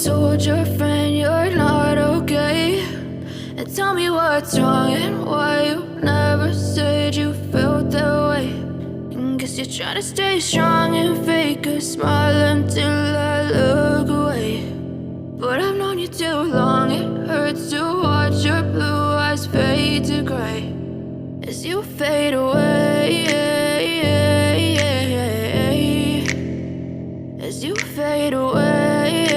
told your friend you're not okay? And tell me what's wrong and why you never said you felt that way. And guess you're trying to stay strong and fake a smile until I look away. But I've known you too long, it hurts to watch your blue eyes fade to gray as you fade away, as you fade away.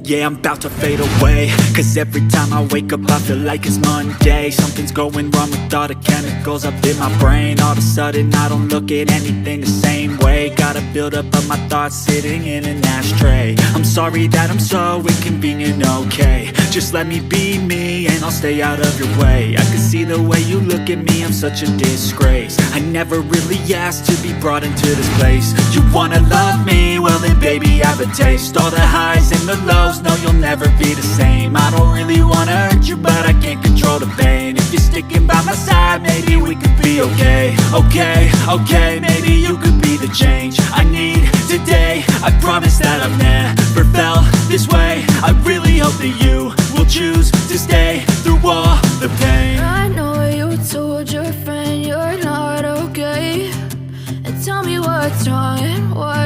Yeah, I'm about to fade away, cause every time I wake up I feel like it's Monday. Something's going wrong with all the chemicals up in my brain. All of a sudden I don't look at anything the same way. Gotta build up of my thoughts sitting in an ashtray. I'm sorry that I'm so inconvenient, okay? Just let me be me and I'll stay out of your way. I can see the way you look at me, I'm such a disgrace. I never really asked to be brought into this place. You wanna love me? Well then baby I have a taste. All the highs and the lows, no you'll never be the same. I don't really wanna hurt you but I can't control the pain. If you're sticking by my side maybe we could be okay. Okay, maybe you could be the change I need today. I promise that I've never felt this way. I really hope that you will choose to stay through all the pain. I know you told your friend you're not okay. And tell me what's wrong and why